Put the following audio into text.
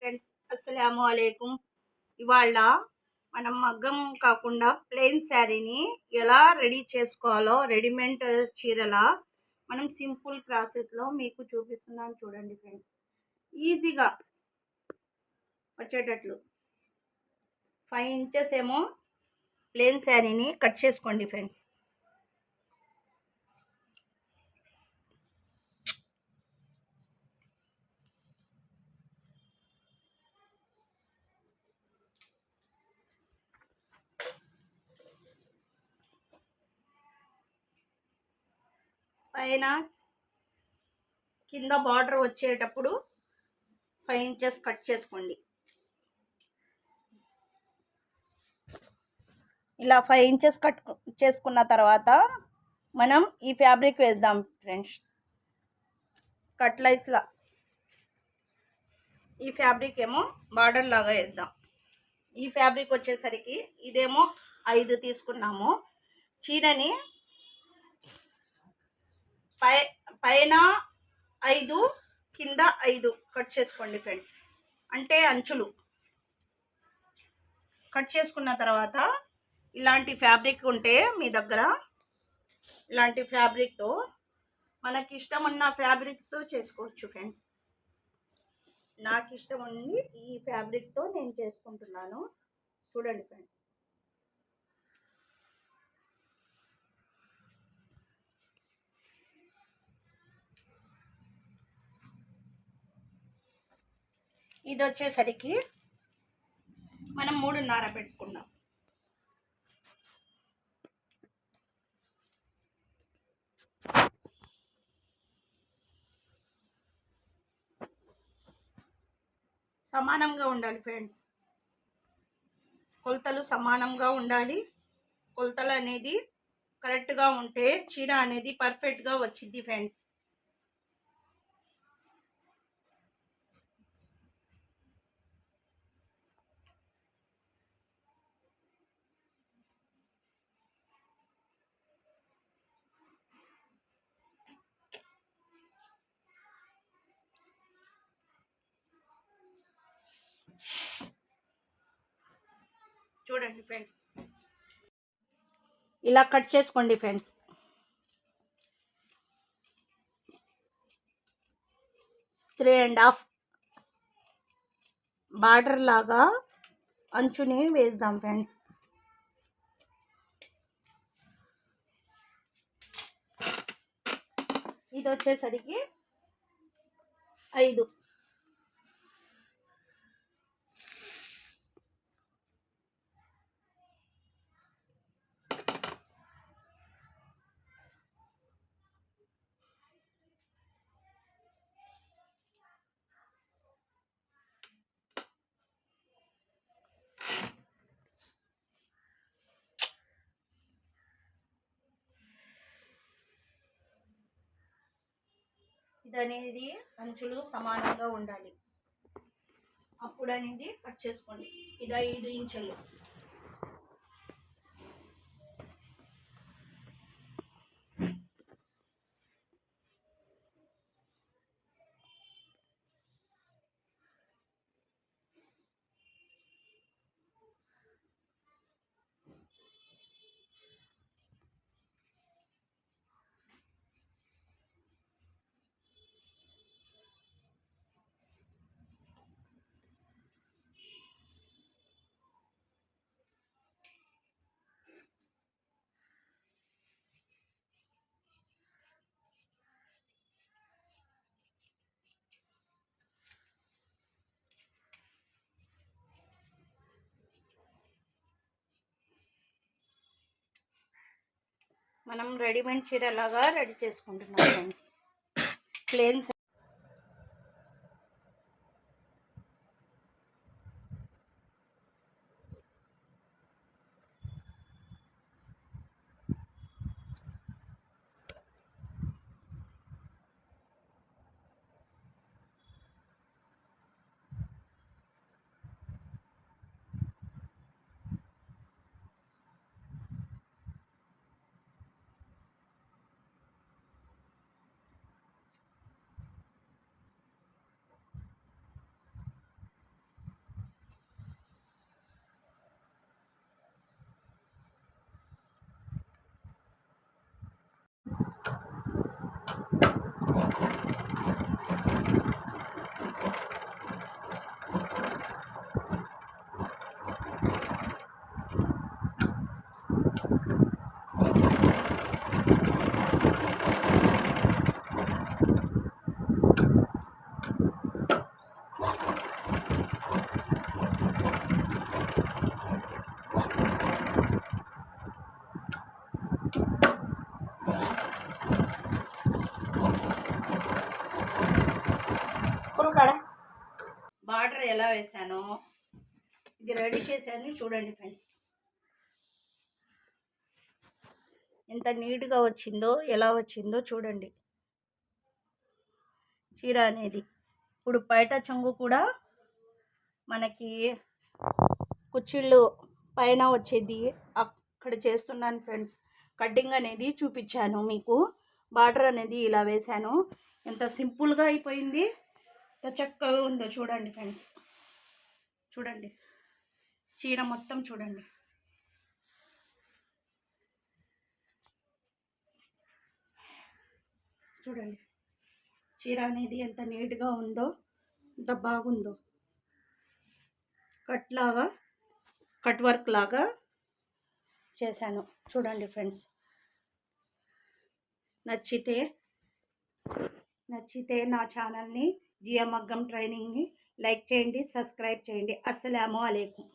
Friends, అస్సలాము అలైకుం. ఇవాళ మనం మగ్గం కాకుండా ప్లెయిన్ శారీని ఎలా రెడీ చేసుకోవాలో రెడీమేడ్ చీరలా మనం సింపుల్ ప్రాసెస్లో మీకు చూపిస్తున్నాను. చూడండి ఫ్రెండ్స్, ఈజీగా వచ్చేటట్లు 5 ఇంచెస్ ఏమో ప్లెయిన్ శారీని కట్ చేసుకోండి ఫ్రెండ్స్. పైన కింద బార్డర్ వచ్చేటప్పుడు 5 ఇంచెస్ కట్ చేసుకోండి. ఇలా 5 ఇంచెస్ కట్ చేసుకున్న తర్వాత మనం ఈ ఫ్యాబ్రిక్ వేద్దాం ఫ్రెండ్స్. కట్లైస్లా ఈ ఫ్యాబ్రిక్ ఏమో బార్డర్ లాగా వేద్దాం. ఈ ఫ్యాబ్రిక్ వచ్చేసరికి ఇదేమో 5 తీసుకున్నాము. చీరని పైన 5 కింద 5 కట్ చేసుకోండి ఫ్రెండ్స్. అంటే అంచులు కట్ చేసుకున్న తర్వాత ఇలాంటి ఫ్యాబ్రిక్ ఉంటే మీ దగ్గర, ఇలాంటి ఫ్యాబ్రిక్తో మనకి ఇష్టం ఉన్న ఫ్యాబ్రిక్తో చేసుకోవచ్చు ఫ్రెండ్స్. నాకు ఇష్టం ఉంది ఈ ఫ్యాబ్రిక్తో నేను చేసుకుంటున్నాను. చూడండి ఫ్రెండ్స్, ఇది వచ్చేసరికి మనం 3.5 పెట్టుకున్నాం. సమానంగా ఉండాలి ఫ్రెండ్స్, కొలతలు సమానంగా ఉండాలి. కొలతలు అనేది కరెక్ట్గా ఉంటే చీర అనేది పర్ఫెక్ట్గా వచ్చింది ఫ్రెండ్స్. చూడండి ఫ్రెండ్స్, ఇలా కట్ చేసుకోండి friends. Three and half border లాగా అంచుని వేద్దాం ఫ్రెండ్స్. ఇది వచ్చేసరికి 5. ఇది అనేది అంచులు సమానంగా ఉండాలి, అప్పుడు అనేది కట్ చేసుకోండి. ఇది 5 ఇంచులు. మనం రెడీమేడ్ చీరలాగా రెడీ చేసుకుంటున్నాం ఫ్రెండ్స్. ప్లేన్ బార్డర్ ఎలా వేసానో ఇది రెడీ చేశాను చూడండి ఫ్రెండ్స్. ఎంత నీట్గా వచ్చిందో, ఎలా వచ్చిందో చూడండి చీర అనేది. ఇప్పుడు బయట చెంగు కూడా మనకి కుచ్చిళ్ళు పైన వచ్చేది అక్కడ చేస్తున్నాను ఫ్రెండ్స్. కటింగ్ అనేది చూపించాను మీకు. బార్డర్ అనేది ఇలా వేశాను. ఎంత సింపుల్గా అయిపోయింది, ఎంత చక్కగా ఉందో చూడండి ఫ్రెండ్స్. చూడండి చీర మొత్తం చూడండి. చూడండి చీర అనేది ఎంత నీట్గా ఉందో, ఎంత బాగుందో. కట్ వర్క్ లాగా చేశాను చూడండి ఫ్రెండ్స్. నచ్చితే నా ఛానల్ని జియా మగ్గం ట్రైనింగ్ని లైక్ చేయండి, సబ్స్క్రైబ్ చేయండి. అస్సలాము అలైకుం.